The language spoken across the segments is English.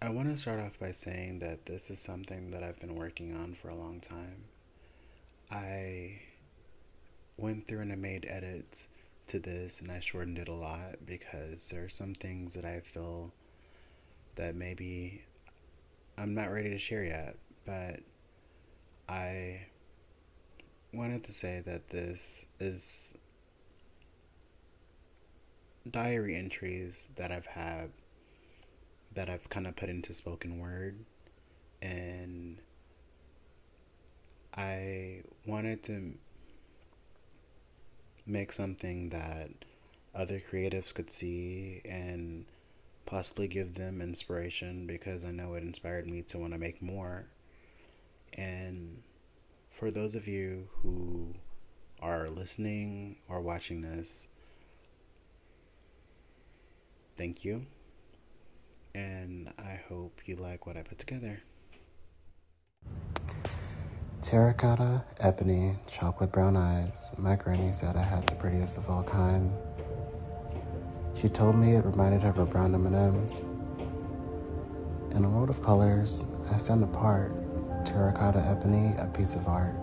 I want to start off by saying that this is something that I've been working on for a long time. I went through and I made edits to this and I shortened it a lot because there are some things that I feel that maybe I'm not ready to share yet, but I wanted to say that this is diary entries that I've had that I've kind of put into spoken word, and I wanted to make something that other creatives could see and possibly give them inspiration because I know it inspired me to want to make more. And for those of you who are listening or watching this, thank you. And I hope you like what I put together. Terracotta, ebony, chocolate brown eyes. My granny said I had the prettiest of all kind. She told me it reminded her of her brown M&Ms. In a world of colors, I stand apart. Terracotta ebony, a piece of art.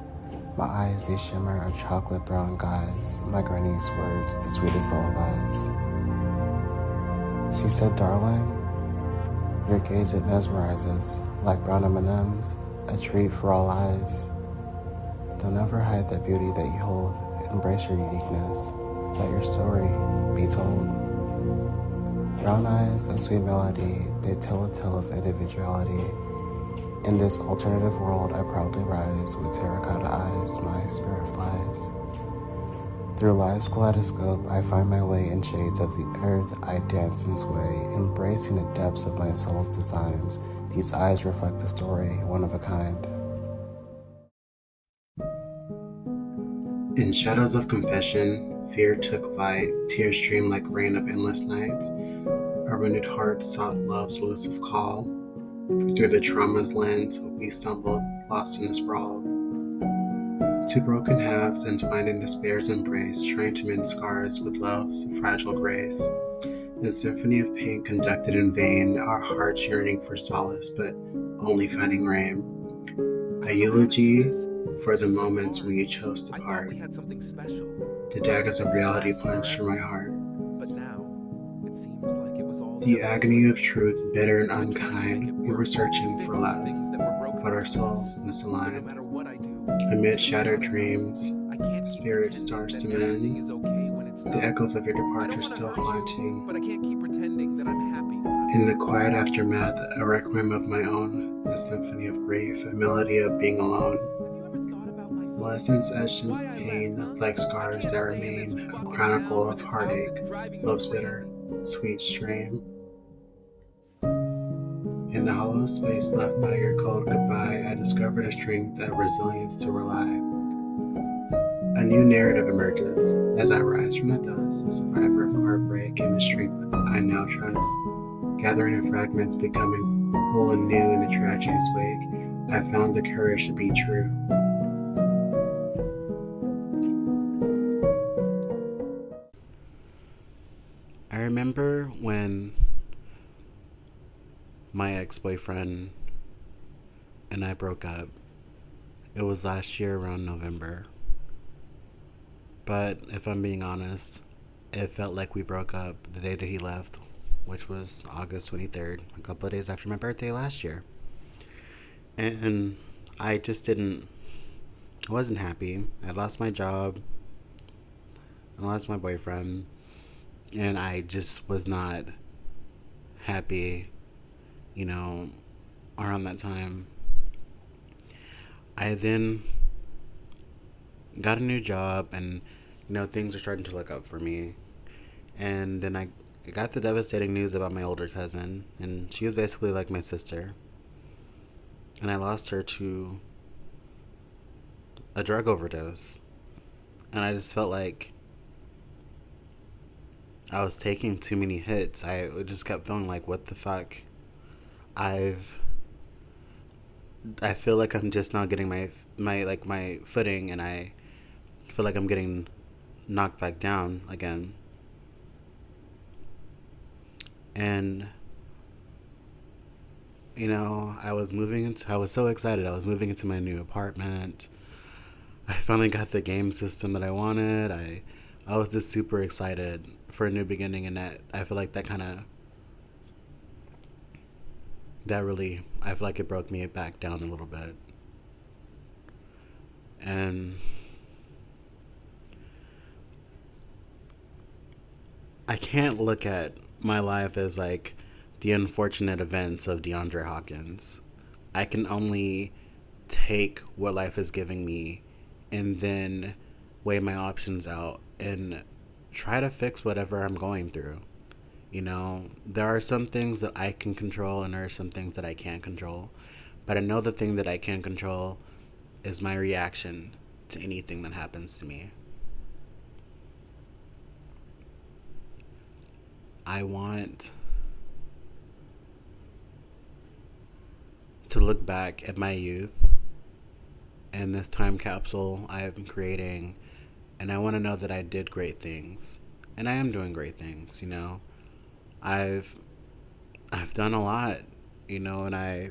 My eyes, they shimmer a chocolate brown guise. My granny's words, the sweetest lullabies. She said, darling, your gaze, it mesmerizes. Like brown M&Ms, a treat for all eyes. Don't ever hide that beauty that you hold. Embrace your uniqueness. Let your story be told. Brown eyes, a sweet melody, they tell a tale of individuality. In this alternative world, I proudly rise. With terracotta eyes, my spirit flies. Through life's kaleidoscope, I find my way in shades of the earth. I dance and sway, embracing the depths of my soul's designs. These eyes reflect a story, one of a kind. In shadows of confession, fear took flight. Tears streamed like rain of endless nights. Our wounded hearts sought love's elusive call. Through the trauma's lens, we stumbled, lost in a sprawl. Two broken halves entwined in despair's embrace, trying to mend scars with love's fragile grace. A symphony of pain conducted in vain, our hearts yearning for solace, but only finding rain. A eulogy for the moments when you chose to part. The daggers of reality plunged through my heart. The agony of truth, bitter and unkind, we were searching for love, but our souls misaligned. Amid shattered dreams, spirit starts to mend. The echoes of your departure still haunting. In the quiet aftermath, a requiem of my own, a symphony of grief, a melody of being alone. Lessons etched in pain, like scars that remain, a chronicle of heartache, love's bitter, sweet stream. In the hollow space left by your cold goodbye, I discovered a strength, a resilience to rely. A new narrative emerges as I rise from the dust, a survivor of heartbreak and the strength I now trust. Gathering in fragments, becoming whole and new in a tragedy's wake, I found the courage to be true. I remember when my ex-boyfriend and I broke up. It was last year around November. But if I'm being honest, it felt like we broke up the day that he left, which was August 23rd, a couple of days after my birthday last year. And I just I wasn't happy. I lost my job, I lost my boyfriend, and I just was not happy, you know, around that time. I then got a new job and, things are starting to look up for me. And then I got the devastating news about my older cousin, and she was basically like my sister. And I lost her to a drug overdose. And I just felt like I was taking too many hits. I just kept feeling like, what the fuck? I've I feel like I'm just not getting my footing, and I feel like I'm getting knocked back down again. And I was so excited. I was moving into my new apartment. I finally got the game system that I wanted. I was just super excited for a new beginning, and that I feel like I feel like it broke me back down a little bit. And I can't look at my life as like the unfortunate events of De'Ondre Hawkins. I can only take what life is giving me and then weigh my options out and try to fix whatever I'm going through. There are some things that I can control and there are some things that I can't control. But I know the thing that I can control is my reaction to anything that happens to me. I want to look back at my youth and this time capsule I am creating, and I want to know that I did great things. And I am doing great things. I've I've done a lot, and I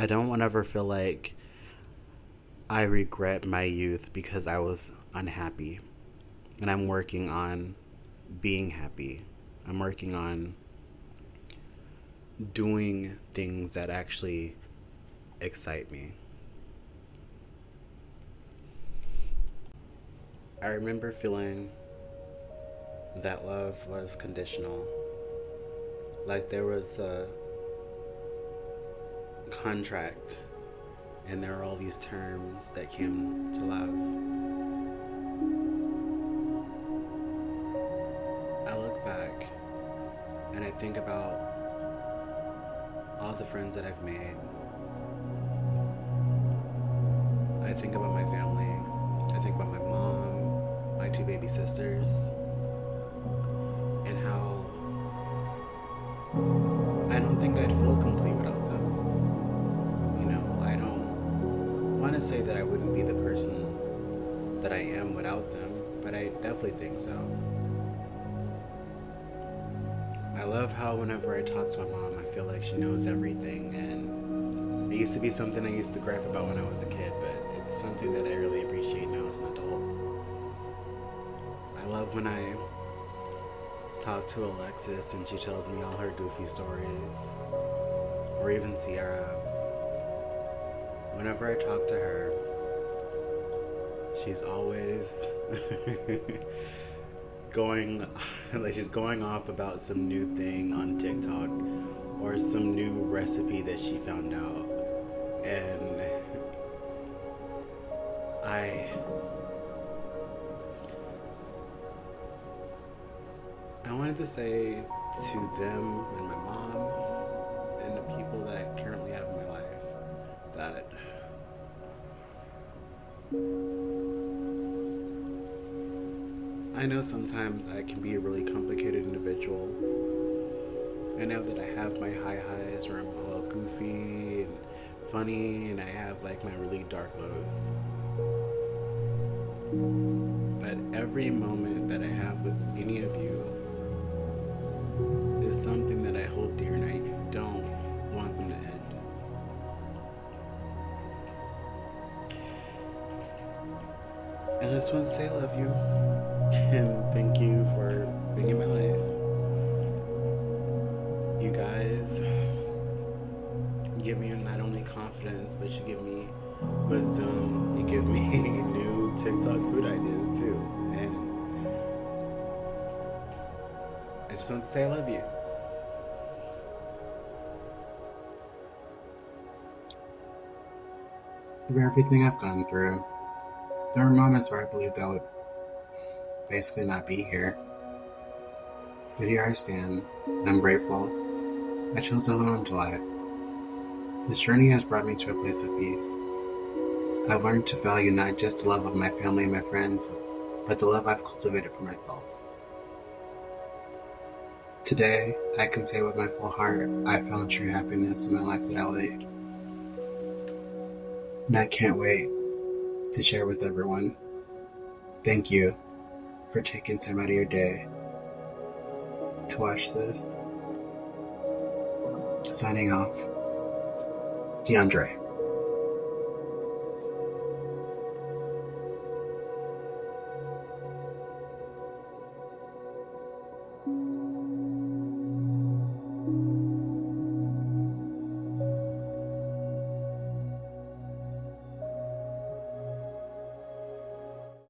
don't want to ever feel like I regret my youth because I was unhappy. And I'm working on being happy. I'm working on doing things that actually excite me. I remember feeling that love was conditional. Like there was a contract and there were all these terms that came to love. I look back and I think about all the friends that I've made. I think about my family. I think about my mom, my two baby sisters, and how I don't think I'd feel complete without them. I don't want to say that I wouldn't be the person that I am without them, but I definitely think so. I love how whenever I talk to my mom, I feel like she knows everything, and it used to be something I used to gripe about when I was a kid, but it's something that I really appreciate now as an adult. I love when I talk to Alexis and she tells me all her goofy stories, or even Sierra. Whenever I talk to her, she's always going like she's going off about some new thing on TikTok or some new recipe that she found out. And I wanted to say to them and my mom and the people that I currently have in my life that I know sometimes I can be a really complicated individual. I know that I have my high highs where I'm all goofy and funny, and I have like my really dark lows. But every moment that I have with any of you is something that I hold dear and I don't want them to end. And I just want to say I love you and thank you for being in my life. You guys give me not only confidence, but you give me wisdom. You give me new TikTok food ideas too. And I just want to say I love you. Through everything I've gone through, there were moments where I believed I would basically not be here. But here I stand, and I'm grateful. I chose to hold on to life. This journey has brought me to a place of peace. I've learned to value not just the love of my family and my friends, but the love I've cultivated for myself. Today, I can say with my full heart, I found true happiness in my life that I lead. And I can't wait to share with everyone. Thank you for taking time out of your day to watch this. Signing off, De'Ondre.